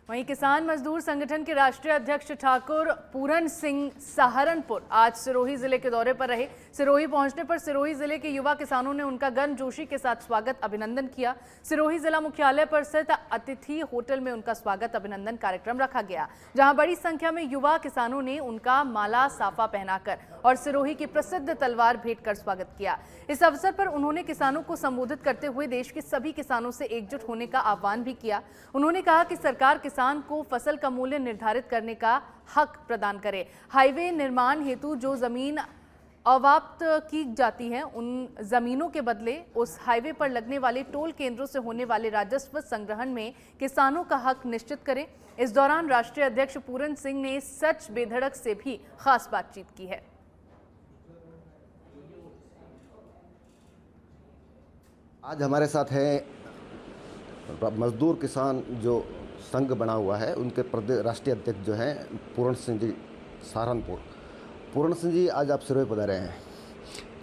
वहीं किसान मजदूर संगठन के राष्ट्रीय अध्यक्ष ठाकुर पूरन सिंह सहारनपुर आज सिरोही जिले के दौरे पर रहे। सिरोही पहुंचने पर सिरोही जिले के युवा किसानों ने उनका गर्मजोशी के साथ स्वागत अभिनंदन किया। सिरोही जिला मुख्यालय पर स्थित अतिथि होटल में उनका स्वागत अभिनंदन कार्यक्रम रखा गया, जहां बड़ी संख्या में युवा किसानों ने उनका माला साफा पहनाकर और सिरोही की प्रसिद्ध तलवार भेंट कर स्वागत किया। इस अवसर पर उन्होंने किसानों को संबोधित करते हुए देश के सभी किसानों से एकजुट होने का आह्वान भी किया। उन्होंने कहा कि सरकार किसान को फसल का मूल्य निर्धारित करने का हक प्रदान करे। हाईवे निर्माण हेतु जो जमीन अवाप्त की जाती है, उन जमीनों के बदले उस हाईवे पर लगने वाले टोल केंद्रों से होने वाले राजस्व संग्रहण में किसानों का हक निश्चित करें। इस दौरान राष्ट्रीय अध्यक्ष पूरन सिंह ने सच बेधड़क से भी खास बातचीत की है। आज हमारे साथ है मजदूर किसान जो संघ बना हुआ है, उनके प्रदेश राष्ट्रीय अध्यक्ष जो हैं पूरन सिंह जी सहारनपुर। पूरन सिंह जी, आज आप सिरोही पधारे हैं,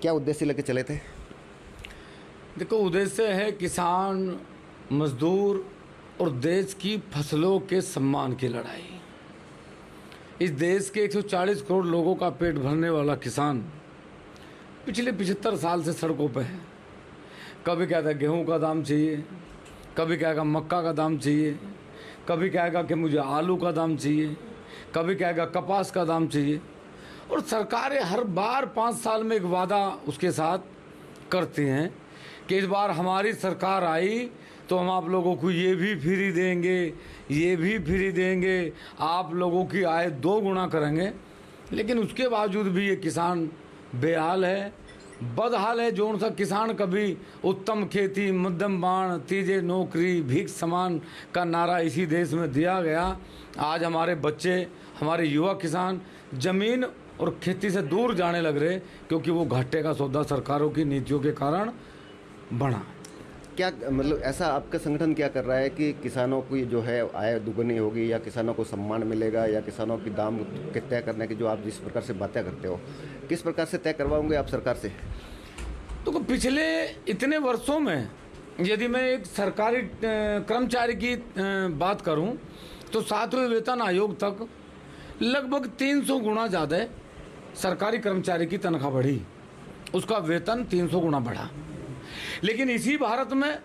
क्या उद्देश्य लेके चले थे? देखो, उद्देश्य है किसान, मजदूर और देश की फसलों के सम्मान की लड़ाई। इस देश के 140 करोड़ लोगों का पेट भरने वाला किसान पिछले 75 साल से सड़कों पे है। कभी कहता गेहूं का दाम चाहिए, कभी कहेगा मक्का का दाम चाहिए, कभी कहेगा कि मुझे आलू का दाम चाहिए, कभी कहेगा कपास का दाम चाहिए। और सरकारें हर बार 5 साल में एक वादा उसके साथ करती हैं कि इस बार हमारी सरकार आई तो हम आप लोगों को ये भी फ्री देंगे, ये भी फ्री देंगे, आप लोगों की आय 2 गुना करेंगे। लेकिन उसके बावजूद भी ये किसान बेहाल है, बदहाल है। जो सा किसान कभी उत्तम खेती, मध्यम बाण, तीजे नौकरी, भीख समान का नारा इसी देश में दिया गया, आज हमारे बच्चे, हमारे युवा किसान जमीन और खेती से दूर जाने लग रहे, क्योंकि वो घाटे का सौदा सरकारों की नीतियों के कारण बना। क्या मतलब ऐसा आपका संगठन क्या कर रहा है कि किसानों की जो है आय दुगनी होगी, या किसानों को सम्मान मिलेगा, या किसानों की दाम के तय करने की जो आप जिस प्रकार से बातें करते हो, किस प्रकार से तय करवाओगे आप सरकार से? तो पिछले इतने वर्षों में यदि मैं एक सरकारी कर्मचारी की बात करूं तो 7वें वेतन आयोग तक लगभग 300 गुना ज़्यादा सरकारी कर्मचारी की तनख्वाह बढ़ी, उसका वेतन 300 गुना बढ़ा। लेकिन इसी भारत में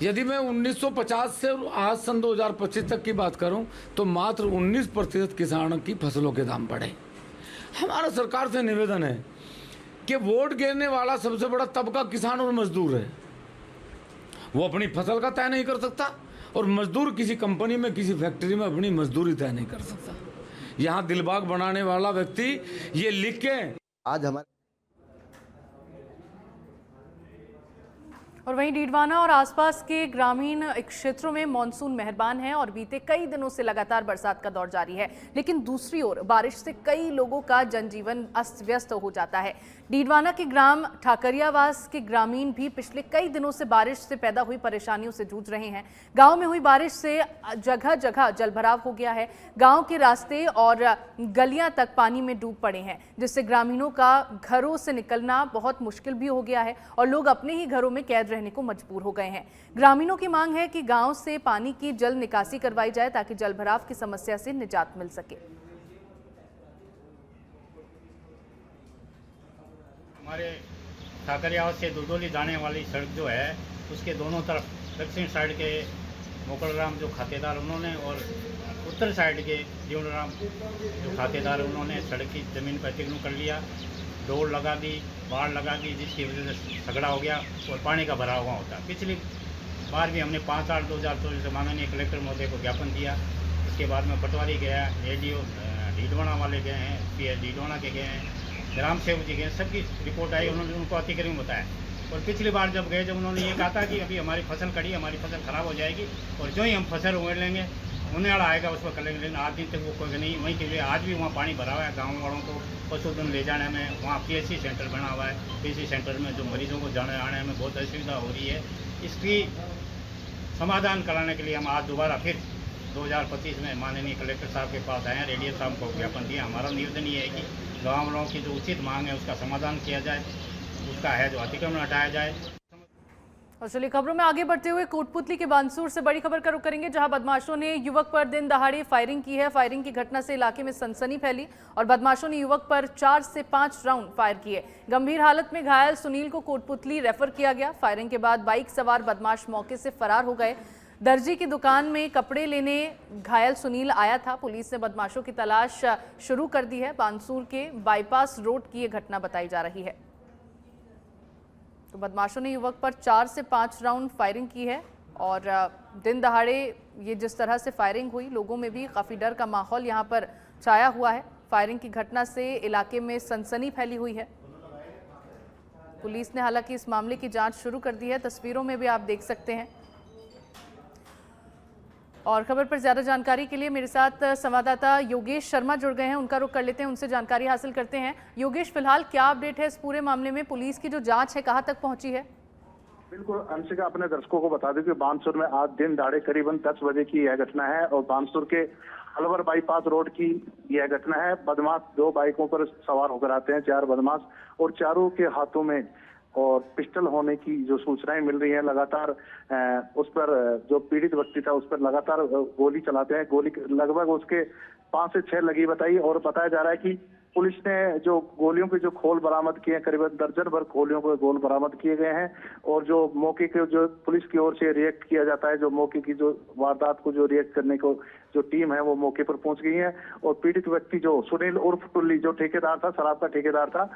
यदि मैं 1950 से आज सन 2025 तक की बात करूं तो मात्र 19% किसानों की फसलों के दाम बढ़े। हमारा सरकार से निवेदन है कि वोट गिरने वाला सबसे बड़ा तबका किसान और मजदूर है। वो अपनी फसल का तय नहीं कर सकता और मजदूर किसी कंपनी में, किसी फैक्ट्री में अपनी मजदूरी तय नहीं कर सकता। यहाँ दिलबाग बनाने वाला व्यक्ति ये लिख के आज हमारे और वहीं डीडवाना और आसपास के ग्रामीण क्षेत्रों में मानसून मेहरबान है और बीते कई दिनों से लगातार बरसात का दौर जारी है। लेकिन दूसरी ओर बारिश से कई लोगों का जनजीवन अस्त व्यस्त हो जाता है। डीडवाना के ग्राम ठाकरियावास के ग्रामीण भी पिछले कई दिनों से बारिश से पैदा हुई परेशानियों से जूझ रहे हैं। गांव में हुई बारिश से जगह जगह जलभराव हो गया है। गांव के रास्ते और गलियां तक पानी में डूब पड़े हैं, जिससे ग्रामीणों का घरों से निकलना बहुत मुश्किल भी हो गया है और लोग अपने ही घरों में कैद रहने को मजबूर हो गए हैं। ग्रामीणों की मांग है कि गांव से पानी की जल निकासी करवाई जाए ताकि जलभराव की समस्या से निजात मिल सके। हमारे ठाकरियावास से दुधौली जाने वाली सड़क जो है, उसके दोनों तरफ दक्षिण साइड के मोकलराम जो खातेदार उन्होंने और उत्तर साइड के जीवनराम जो खातेदार उन्होंने सड़क की ज़मीन पर अतिक्रमण कर लिया, डोर लगा दी, बाढ़ लगा दी, जिसकी वजह से झगड़ा हो गया और पानी का भरा हुआ होता। पिछली बार भी हमने 5/8/2024 से माननीय कलेक्टर महोदय को ज्ञापन दिया। उसके बाद में पटवारी गया, ADO डीडवाना वाले गए हैं, PS डीडवाना के गए हैं, ग्राम सेवक जी गए, सबकी रिपोर्ट आई, उन्होंने उनको अतिक्रमण बताया। और पिछली बार जब गए, जब उन्होंने ये कहा था कि अभी हमारी फसल खड़ी, हमारी फसल ख़राब हो जाएगी और जो ही हम फसल उगेड़ लेंगे, उन्हें आएगा उस पर कर लेंगे। लेकिन आज दिन तक वो कोई नहीं। वहीं के लिए आज भी वहाँ पानी भरा हुआ है। गाँव वालों को पशुधन ले जाने में वहाँ PSC सेंटर बना हुआ है। PSC सेंटर में जो मरीजों को जाने आने में बहुत असुविधा हो रही है। इसकी समाधान कराने के लिए हम आज दोबारा फिर 2025 में माननीय कलेक्टर साहब के पास आए हैं, रेडियो साहब को ज्ञापन दिया। हमारा निवेदन ये है कि गाँव वालों की जो उचित मांग है उसका समाधान किया जाए, उसका है जो अतिक्रमण हटाया जाए। और चलिए खबरों में आगे बढ़ते हुए कोटपुतली के बानसूर से बड़ी खबर का रुख करेंगे, जहां बदमाशों ने युवक पर दिन दहाड़े फायरिंग की है। फायरिंग की घटना से इलाके में सनसनी फैली और बदमाशों ने युवक पर 4 से 5 राउंड फायर किए। गंभीर हालत में घायल सुनील को कोटपुतली रेफर किया गया। फायरिंग के बाद बाइक सवार बदमाश मौके से फरार हो गए। दर्जी की दुकान में कपड़े लेने घायल सुनील आया था। पुलिस ने बदमाशों की तलाश शुरू कर दी है। बानसूर के बाईपास रोड की यह घटना बताई जा रही है। तो बदमाशों ने युवक पर 4 से 5 राउंड फायरिंग की है और दिन दहाड़े ये जिस तरह से फायरिंग हुई, लोगों में भी काफ़ी डर का माहौल यहाँ पर छाया हुआ है। फायरिंग की घटना से इलाके में सनसनी फैली हुई है। पुलिस ने हालांकि इस मामले की जांच शुरू कर दी है। तस्वीरों में भी आप देख सकते हैं। और खबर पर ज्यादा जानकारी के लिए मेरे साथ संवाददाता योगेश शर्मा जुड़ गए हैं, उनका रुख कर लेते हैं, उनसे जानकारी हासिल करते हैं। योगेश, फिलहाल क्या अपडेट है इस पूरे मामले में? पुलिस की जो जांच है कहां तक पहुंची है? बिल्कुल अंशिका, अपने दर्शकों को बता दें कि बानसूर में आज दिन दहाड़े करीबन 10 बजे की यह घटना है और बानसूर के अलवर बाईपास रोड की यह घटना है। बदमाश 2 बाइकों पर सवार होकर आते हैं, 4 बदमाश, और चारों के हाथों में और पिस्टल होने की जो सूचनाएं मिल रही हैं। लगातार उस पर जो पीड़ित व्यक्ति था उस पर लगातार गोली चलाते हैं। गोली लगभग उसके 5 से 6 लगी बताई और बताया जा रहा है कि पुलिस ने जो गोलियों के जो खोल बरामद किए हैं, करीबन दर्जन भर गोलियों के गोल बरामद किए गए हैं। और जो मौके के जो पुलिस की ओर से रिएक्ट किया जाता है, जो मौके की जो वारदात को जो रिएक्ट करने को जो टीम है वो मौके पर पहुंच गई है। और पीड़ित व्यक्ति जो सुनील उर्फ टुल्ली, जो ठेकेदार था, शराब का ठेकेदार था,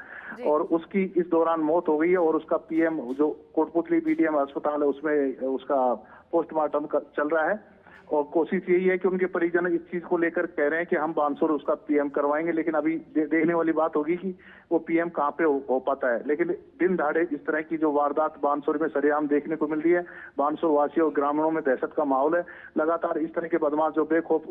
और उसकी इस दौरान मौत हो गई है। और उसका पीएम जो कोटपुतली बीडीएम अस्पताल है उसमें उसका पोस्टमार्टम चल रहा है। और कोशिश यही है कि उनके परिजन इस चीज को लेकर कह रहे हैं कि हम बानसूर उसका पीएम करवाएंगे, लेकिन अभी देखने वाली बात होगी कि वो पीएम कहाँ पे हो पाता है। लेकिन दिन दहाड़े इस तरह की जो वारदात बानसूर में सरेआम देखने को मिल रही है। बानसूर वासियों और ग्रामीणों में दहशत का माहौल है। लगातार इस तरह के बदमाश जो बेखौफ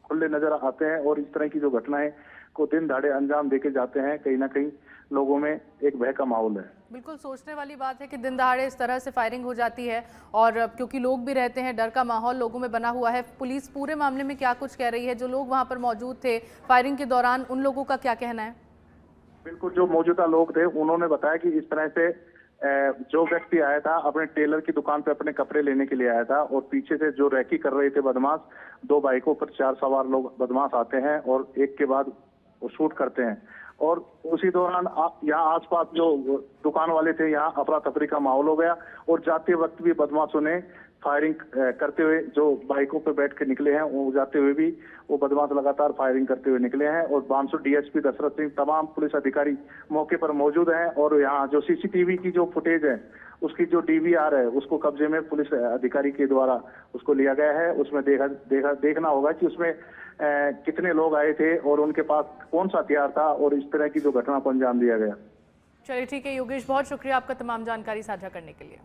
खुले नजर आते हैं और इस तरह की जो घटनाएं को दिन दहाड़े अंजाम देके जाते हैं, कहीं ना कहीं लोगों में एक भय का माहौल है। बिल्कुल सोचने वाली बात है कि दिन दहाड़े इस तरह से फायरिंग हो जाती है और क्योंकि लोग भी रहते हैं, डर का माहौल लोगों में बना हुआ है। पुलिस पूरे मामले में क्या कुछ कह रही है? जो लोग वहां पर मौजूद थे फायरिंग के दौरान, उन लोगों का क्या कहना है? बिल्कुल, जो मौजूदा लोग थे उन्होंने बताया कि इस तरह से जो व्यक्ति आया था अपने टेलर की दुकान पे अपने कपड़े लेने के लिए आया था और पीछे से जो रैकी कर रहे थे बदमाश, 2 बाइकों पर 4 सवार लोग बदमाश आते हैं और एक के बाद वो शूट करते हैं। और उसी दौरान यहाँ आसपास जो दुकान वाले थे, यहाँ अफरा तफरी का माहौल हो गया और जाते वक्त भी बदमाशों ने फायरिंग करते हुए, जो बाइकों पे बैठ के निकले हैं वो जाते हुए भी वो बदमाश लगातार फायरिंग करते हुए निकले हैं। और बानसूर डीएसपी दशरथ सिंह, तमाम पुलिस अधिकारी मौके पर मौजूद हैं। और यहाँ जो सीसीटीवी की जो फुटेज है उसकी जो डीवीआर है उसको कब्जे में पुलिस अधिकारी के द्वारा उसको लिया गया है। उसमें देखना होगा कि उसमें कितने लोग आए थे और उनके पास कौन सा हथियार था और इस तरह की जो घटना को अंजाम दिया गया। चलिए ठीक है योगेश, बहुत शुक्रिया आपका तमाम जानकारी साझा करने के लिए।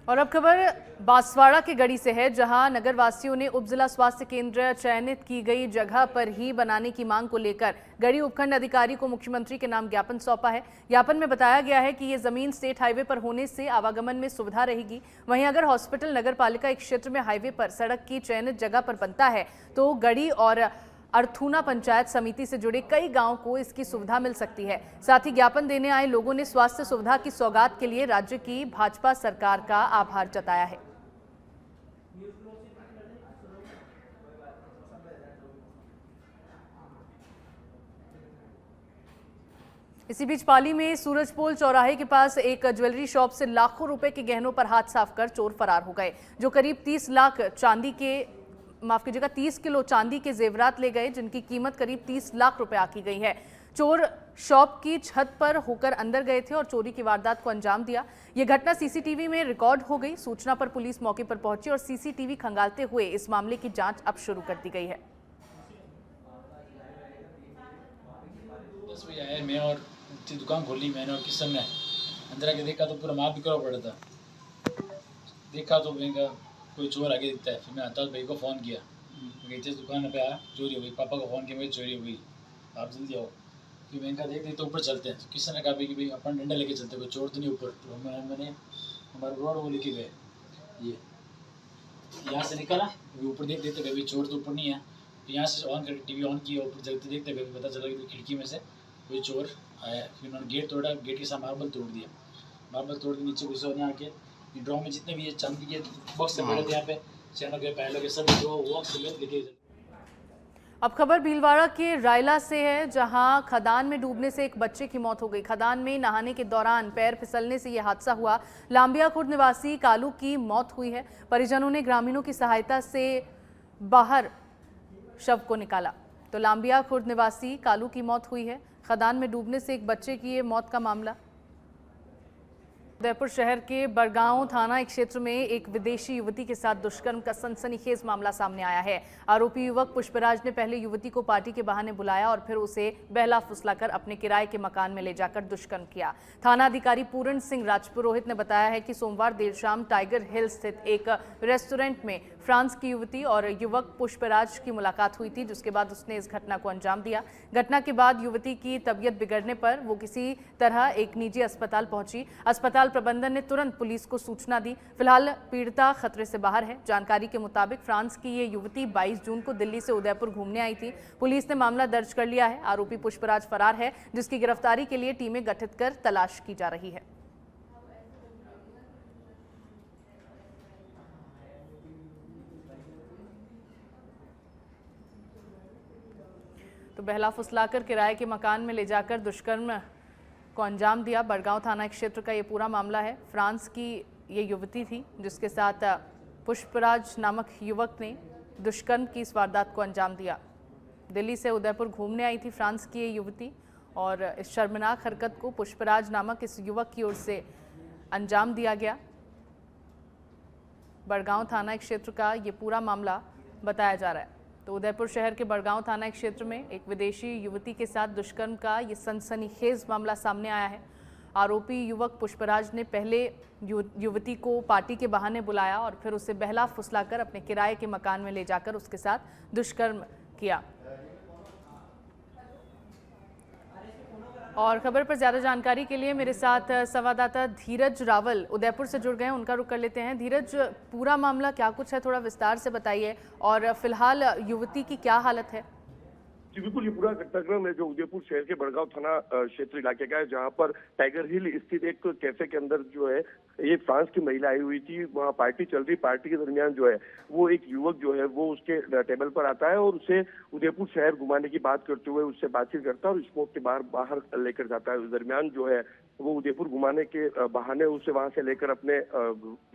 और अब खबर बांसवाड़ा के गढ़ी से है, जहां नगरवासियों ने उपजिला स्वास्थ्य केंद्र चयनित की गई जगह पर ही बनाने की मांग को लेकर गढ़ी उपखंड अधिकारी को मुख्यमंत्री के नाम ज्ञापन सौंपा है। ज्ञापन में बताया गया है कि ये जमीन स्टेट हाईवे पर होने से आवागमन में सुविधा रहेगी। वहीं अगर हॉस्पिटल नगरपालिका एक क्षेत्र में हाईवे पर सड़क की चयनित जगह पर बनता है तो गढ़ी और अर्थूना पंचायत समिति से जुड़े कई गांवों को इसकी सुविधा मिल सकती है। साथ ही ज्ञापन देने आए लोगों ने स्वास्थ्य सुविधा की सौगात के लिए राज्य की भाजपा सरकार का आभार जताया है। इसी बीच पाली में सूरजपोल चौराहे के पास एक ज्वेलरी शॉप से लाखों रुपए के गहनों पर हाथ साफ कर चोर फरार हो गए, जो करीब 30 किलो चांदी के जेवरात ले गए, जिनकी कीमत करीब 30 लाख रुपए आकी गई है। चोर शॉप की छत पर होकर अंदर गए थे और चोरी की वारदात को अंजाम दिया। यह घटना सीसीटीवी में रिकॉर्ड हो गई। सूचना पर पुलिस मौके पर पहुंची और सीसीटीवी खंगालते हुए इस मामले की जांच अब शुरू कर दी गई है। 10 बजे आया मैं और दुकान खोली मैंने और किशन ने अंदर आके देखा तो पूरा माल बिखरा पड़ा था। देखा तो मैंने कोई चोर आगे दिखता है। फिर मैं आता भाई को फ़ोन किया, मैं जिस दुकान पे आया चोरी हो गई। पापा को फ़ोन किया, मेरी चोरी हो गई, आप जल्दी आओ। फिर मैंने कहा देख तो ऊपर चलते हैं। किसी ने कहा कि भाई अपन डंडा लेके चलते, कोई चोर तो नहीं ऊपर। तो मैंने हमारे रोड वो लेके गए, ये यहाँ से निकला ऊपर देख देते भाई चोर तो ऊपर नहीं है। फिर यहाँ से ऑन कर टीवी ऑन किया, ऊपर जगते देखते भाई पता चला कि खिड़की में से कोई चोर आया, फिर उन्होंने गेट तोड़ा, गेट के साथ मार्बल तोड़ दिया, मार्बल तोड़ के नीचे घुसे और यहाँ के ड्रॉ में जितने भी ये चांदी के बॉक्स पड़े थे यहाँ पे, चैनों के पैलों के सब जो बॉक्स लेके। अब खबर भीलवाड़ा के रायला से है, जहां खदान में डूबने से एक बच्चे की मौत हो गई। खदान में नहाने के दौरान पैर फिसलने से यह हादसा हुआ। लांबिया खुर्द निवासी कालू की मौत हुई है। परिजनों ने ग्रामीणों की सहायता से बाहर शव को निकाला। तो लांबिया खुर्द निवासी कालू की मौत हुई है। खदान में डूबने से एक बच्चे की ये मौत का मामला। उदयपुर शहर के बड़गांव थाना क्षेत्र में एक विदेशी युवती के साथ दुष्कर्म का सनसनीखेज मामला सामने आया है। आरोपी युवक पुष्पराज ने पहले युवती को पार्टी के बहाने बुलाया और फिर उसे बहला फुसलाकर अपने किराए के मकान में ले जाकर दुष्कर्म किया। थाना अधिकारी पूरण सिंह राजपुरोहित ने बताया है कि सोमवार देर शाम टाइगर हिल स्थित एक रेस्टोरेंट में फ्रांस की युवती और युवक पुष्पराज की मुलाकात हुई थी, जिसके बाद उसने इस घटना को अंजाम दिया। घटना के बाद युवती की तबीयत बिगड़ने पर वो किसी तरह एक निजी अस्पताल पहुंची। अस्पताल प्रबंधन ने तुरंत पुलिस को सूचना दी। फिलहाल पीड़िता खतरे से बाहर है। जानकारी के मुताबिक फ्रांस की ये युवती 22 जून को दिल्ली से उदयपुर घूमने आई थी। पुलिस ने मामला दर्ज कर लिया है। आरोपी पुष्पराज फरार है, जिसकी गिरफ्तारी के लिए टीमें गठित कर तलाश की जा रही है। तो बहला फुसलाकर किराए के मकान में ले जाकर दुष्कर्म को अंजाम दिया। बड़गांव थाना क्षेत्र का ये पूरा मामला है। फ्रांस की ये युवती थी, जिसके साथ पुष्पराज नामक युवक ने दुष्कर्म की इस वारदात को अंजाम दिया। दिल्ली से उदयपुर घूमने आई थी फ्रांस की ये युवती और इस शर्मनाक हरकत को पुष्पराज नामक इस युवक की ओर से अंजाम दिया गया। बड़गांव थाना क्षेत्र का ये पूरा मामला बताया जा रहा है। तो उदयपुर शहर के बड़गांव थाना क्षेत्र में एक विदेशी युवती के साथ दुष्कर्म का ये सनसनीखेज मामला सामने आया है। आरोपी युवक पुष्पराज ने पहले युवती को पार्टी के बहाने बुलाया और फिर उसे बहला फुसलाकर अपने किराए के मकान में ले जाकर उसके साथ दुष्कर्म किया। और खबर पर ज्यादा जानकारी के लिए मेरे साथ संवाददाता धीरज रावल उदयपुर से जुड़ गए हैं, उनका रुख कर लेते हैं। धीरज, पूरा मामला क्या कुछ है, थोड़ा विस्तार से बताइए और फिलहाल युवती की क्या हालत है? जी बिल्कुल, ये पूरा घटनाक्रम है जो उदयपुर शहर के बड़गांव थाना क्षेत्र इलाके का है, जहां पर टाइगर हिल स्थित एक कैफे के अंदर जो है ये फ्रांस की महिला आई हुई थी। वहां पार्टी चल रही, पार्टी के दरमियान जो है वो एक युवक जो है वो उसके टेबल पर आता है और उसे उदयपुर शहर घुमाने की बात करते हुए उससे बातचीत करता है और स्मोक के बाहर लेकर जाता है। उस दरमियान जो है वो उदयपुर घुमाने के बहाने उसे वहां से लेकर अपने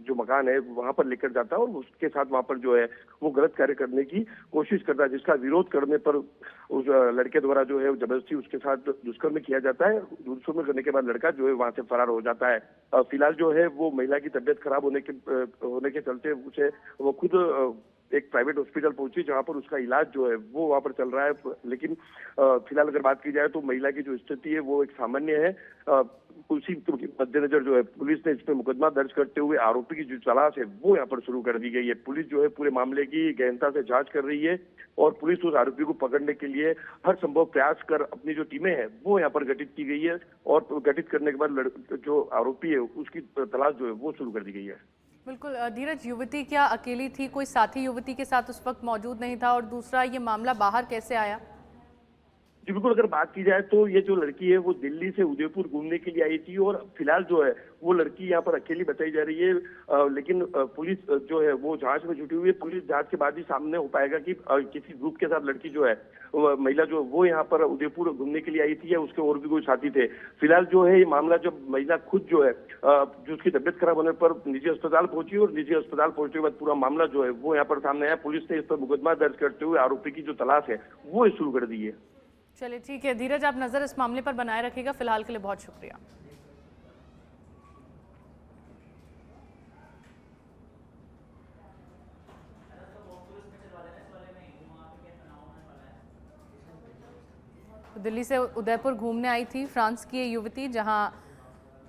जो मकान है वहां पर लेकर जाता है और उसके साथ वहां पर जो है वो गलत कार्य करने की कोशिश करता है, जिसका विरोध करने पर उस लड़के द्वारा जो है जबरदस्ती उसके साथ दुष्कर्म किया जाता है। दुष्कर्म करने के बाद लड़का जो है वहां से फरार हो जाता है। फिलहाल जो है वो महिला की तबीयत खराब होने के चलते उसे वो खुद एक प्राइवेट हॉस्पिटल पहुंची, जहां पर उसका इलाज जो है वो वहां पर चल रहा है। लेकिन फिलहाल अगर बात की जाए तो महिला की जो स्थिति है वो एक सामान्य है। उसी के मद्देनजर जो है पुलिस ने इस पर मुकदमा दर्ज करते हुए आरोपी की जो तलाश है वो यहाँ पर शुरू कर दी गई है। पुलिस जो है पूरे मामले की गहनता से जांच कर रही है और पुलिस उस आरोपी को पकड़ने के लिए हर संभव प्रयास कर अपनी जो टीमें हैं वो यहाँ पर गठित की गई है और गठित करने के बाद जो आरोपी है उसकी तलाश जो है वो शुरू कर दी गई है। बिल्कुल धीरज, युवती क्या अकेली थी, कोई साथी युवती के साथ उस वक्त मौजूद नहीं था? और दूसरा, ये मामला बाहर कैसे आया? जी बिल्कुल, अगर बात की जाए तो ये जो लड़की है वो दिल्ली से उदयपुर घूमने के लिए आई थी और फिलहाल जो है वो लड़की यहाँ पर अकेली बताई जा रही है। लेकिन पुलिस जो है वो जांच में जुटी हुई है। पुलिस जांच के बाद ही सामने हो पाएगा कि किसी ग्रुप के साथ लड़की जो है महिला जो वो यहाँ पर उदयपुर घूमने के लिए आई थी या उसके और भी कोई साथी थे। फिलहाल जो है ये मामला जब महिला खुद जो है जो उसकी तबियत खराब होने पर निजी अस्पताल पहुंची और निजी अस्पताल पहुंचने के बाद पूरा मामला जो है वो यहाँ पर सामने आया। पुलिस ने इस पर मुकदमा दर्ज करते हुए आरोपी की जो तलाश है वो शुरू कर दी है। चलिए ठीक है धीरज, आप नजर इस मामले पर बनाए रखिएगा। फिलहाल के लिए बहुत शुक्रिया। दिल्ली से उदयपुर घूमने आई थी फ्रांस की ये युवती, जहां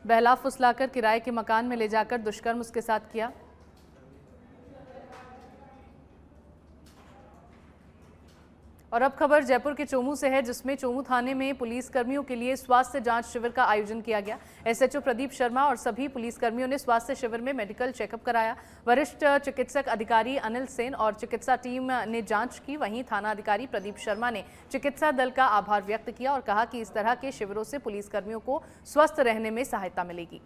बहला फुसलाकर किराए के मकान में ले जाकर दुष्कर्म उसके साथ किया। और अब खबर जयपुर के चोमू से है, जिसमें चोमू थाने में पुलिस कर्मियों के लिए स्वास्थ्य जांच शिविर का आयोजन किया गया। एसएचओ प्रदीप शर्मा और सभी पुलिस कर्मियों ने स्वास्थ्य शिविर में मेडिकल चेकअप कराया। वरिष्ठ चिकित्सक अधिकारी अनिल सेन और चिकित्सा टीम ने जांच की। वहीं थाना अधिकारी प्रदीप शर्मा ने चिकित्सा दल का आभार व्यक्त किया और कहा कि इस तरह के शिविरों से पुलिस कर्मियों को स्वस्थ रहने में सहायता मिलेगी।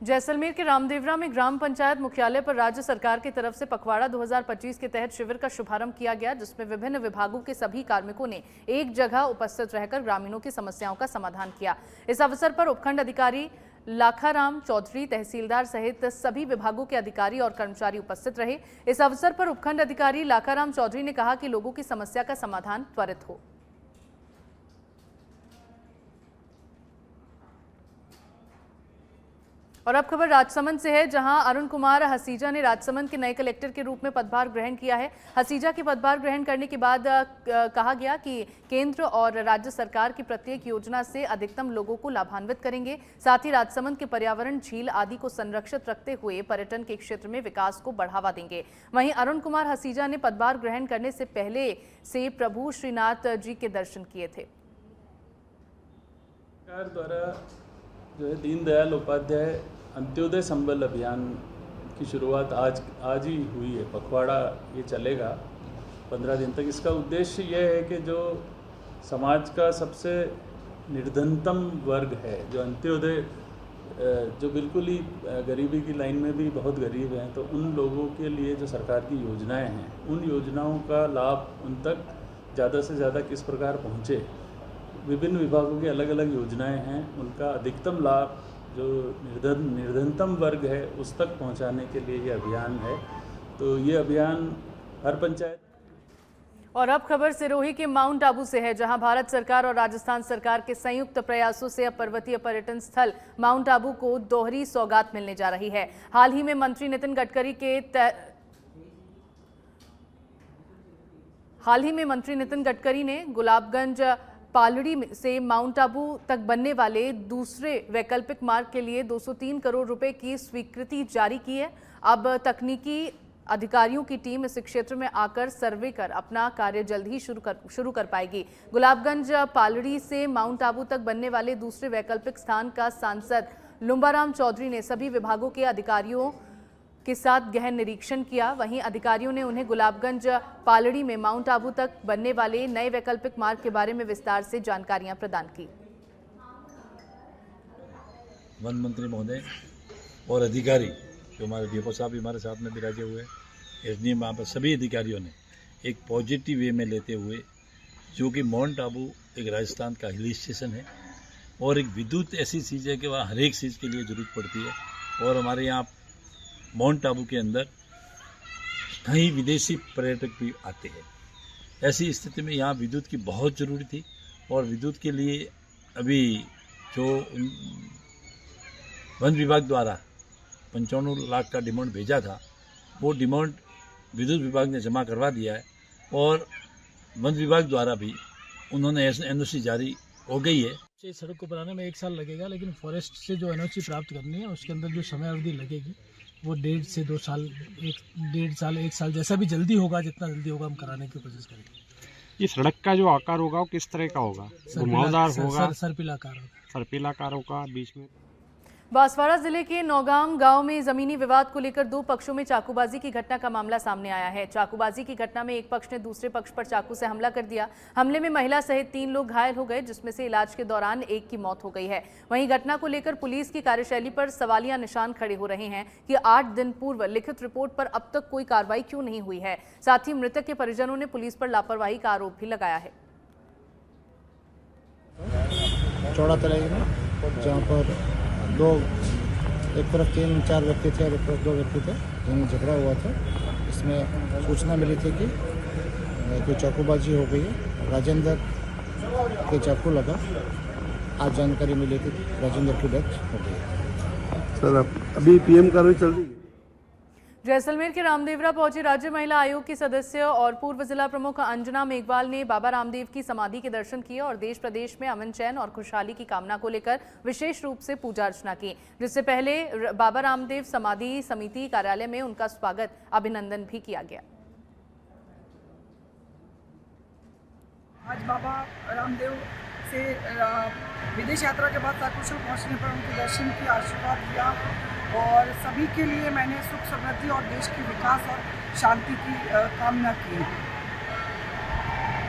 जैसलमेर के रामदेवरा में ग्राम पंचायत मुख्यालय पर राज्य सरकार की तरफ से पखवाड़ा 2025 के तहत शिविर का शुभारंभ किया गया, जिसमें विभिन्न विभागों के सभी कार्मिकों ने एक जगह उपस्थित रहकर ग्रामीणों की समस्याओं का समाधान किया। इस अवसर पर उपखंड अधिकारी लाखाराम चौधरी, तहसीलदार सहित सभी विभागों के अधिकारी और कर्मचारी उपस्थित रहे। इस अवसर पर उपखंड अधिकारी लाखाराम चौधरी ने कहा कि लोगों की समस्या का समाधान त्वरित हो। और अब खबर राजसमंद से है, जहां अरुण कुमार हसीजा ने राजसमंद के नए कलेक्टर के रूप में पदभार ग्रहण किया है। हसीजा के पदभार ग्रहण करने के बाद कहा गया कि केंद्र और राज्य सरकार की प्रत्येक योजना से अधिकतम लोगों को लाभान्वित करेंगे। साथ ही राजसमंद के पर्यावरण, झील आदि को संरक्षित रखते हुए पर्यटन के क्षेत्र में विकास को बढ़ावा देंगे। वहीं अरुण कुमार हसीजा ने पदभार ग्रहण करने से पहले से प्रभु श्रीनाथ जी के दर्शन किए थे। सरकार द्वारा जो है दीनदयाल उपाध्याय अंत्योदय संबल अभियान की शुरुआत आज ही हुई है। पखवाड़ा ये चलेगा 15 दिन तक। इसका उद्देश्य ये है कि जो समाज का सबसे निर्धनतम वर्ग है, जो अंत्योदय, जो बिल्कुल ही गरीबी की लाइन में भी बहुत गरीब हैं, तो उन लोगों के लिए जो सरकार की योजनाएं हैं, उन योजनाओं का लाभ उन तक ज़्यादा से ज़्यादा किस प्रकार पहुँचे। विभिन्न विभागों की अलग अलग योजनाएं हैं, उनका अधिकतम लाभ जो निर्धनतम वर्ग है उस तक पहुंचाने के लिए ये अभियान है। तो ये अभियान हर पंचायत। और अब खबर सिरोही के माउंट आबू से है, जहां भारत सरकार और राजस्थान सरकार के संयुक्त प्रयासों से अब पर्वतीय पर्यटन स्थल माउंट आबू को दोहरी सौगात मिलने जा रही है। हाल ही में मंत्री नितिन गडकरी ने गुलाबगंज पालड़ी से माउंट आबू तक बनने वाले दूसरे वैकल्पिक मार्ग के लिए 203 करोड़ रुपए की स्वीकृति जारी की है। अब तकनीकी अधिकारियों की टीम इस क्षेत्र में आकर सर्वे कर अपना कार्य जल्द ही शुरू कर पाएगी। गुलाबगंज पालड़ी से माउंट आबू तक बनने वाले दूसरे वैकल्पिक स्थान का सांसद लुम्बाराम चौधरी ने सभी विभागों के अधिकारियों के साथ गहन निरीक्षण किया। वहीं अधिकारियों ने उन्हें गुलाबगंज पालड़ी में माउंट आबू तक बनने वाले नए वैकल्पिक मार्ग के बारे में विस्तार से जानकारियां प्रदान की। वन मंत्री महोदय और अधिकारी जो हमारे डीएफओ साहब भी हमारे साथ में विराजे हुए, एसडीएम, वहाँ पर सभी अधिकारियों ने एक पॉजिटिव वे में लेते हुए, जो कि माउंट आबू एक राजस्थान का हिल स्टेशन है और एक विद्युत ऐसी चीज़ है कि वहाँ हर एक चीज़ के लिए ज़रूरत पड़ती है। और हमारे यहाँ माउंट आबू के अंदर कई विदेशी पर्यटक भी आते हैं। ऐसी स्थिति में यहाँ विद्युत की बहुत ज़रूरी थी और विद्युत के लिए अभी जो वन विभाग द्वारा 95 लाख का डिमांड भेजा था, वो डिमांड विद्युत विभाग ने जमा करवा दिया है और वन विभाग द्वारा भी उन्होंने एनओसी जारी हो गई है। इस सड़क को बनाने में 1 साल लगेगा, लेकिन फॉरेस्ट से जो एनओसी प्राप्त करनी है उसके अंदर जो समय अवधि लगेगी वो 1.5 से 2 साल, 1 साल जैसा भी जल्दी होगा, जितना जल्दी होगा हम कराने की कोशिश करेंगे। ये सड़क का जो आकार होगा वो किस तरह का होगा? घुमावदार होगा? सर्पिला आकार होगा। सर्पिला आकार होगा। बीच में बांसवाड़ा जिले के नौगाम गांव में जमीनी विवाद को लेकर 2 पक्षों में चाकूबाजी की घटना का मामला सामने आया है। चाकूबाजी की घटना में एक पक्ष ने दूसरे पक्ष पर चाकू से हमला कर दिया। हमले में महिला सहित 3 लोग घायल हो गए, जिसमें से इलाज के दौरान एक की मौत हो गई है। वहीं घटना को लेकर पुलिस की कार्यशैली पर सवालिया निशान खड़े हो रहे हैं कि 8 दिन पूर्व लिखित रिपोर्ट पर अब तक कोई कार्रवाई क्यों नहीं हुई है। साथ ही मृतक के परिजनों ने पुलिस पर लापरवाही का आरोप भी लगाया है। चौड़ा तलाई में जहाँ पर एक तरफ 3-4 व्यक्ति थे और एक तरफ 2 व्यक्ति थे, जिनमें झगड़ा हुआ था। इसमें सूचना मिली थी कि कोई चाकूबाजी हो गई है, राजेंद्र के चाकू लगा। आज जानकारी मिली थी कि राजेंद्र की डेथ हो गई है। सर अभी पीएम कार्रवाई चल रही है। जैसलमेर के रामदेवरा पहुंची राज्य महिला आयोग की सदस्य और पूर्व जिला प्रमुख अंजना मेघवाल ने बाबा रामदेव की समाधि के दर्शन किए और देश प्रदेश में अमन चैन और खुशहाली की कामना को लेकर विशेष रूप से पूजा अर्चना की। जिससे पहले बाबा रामदेव समाधि समिति कार्यालय में उनका स्वागत अभिनंदन भी किया गया। आज बाबा रामदेव से विदेश यात्रा के बाद सकुशल पहुंचने पर उनके दर्शन की आशीर्वाद दिया और सभी के लिए मैंने सुख समृद्धि और देश की विकास और शांति की कामना की।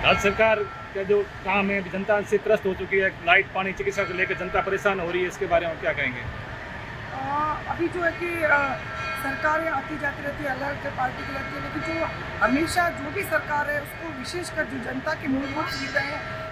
राज्य सरकार का जो काम है जनता से त्रस्त हो चुकी है, लाइट पानी चिकित्सा को लेकर जनता परेशान हो रही है, इसके बारे में क्या कहेंगे? अभी जो है कि सरकारें आती जाती रहती है, अलग पार्टी की रहती है, लेकिन जो हमेशा जो भी सरकार है उसको विशेषकर जो जनता की मूलभूत सुविधाएं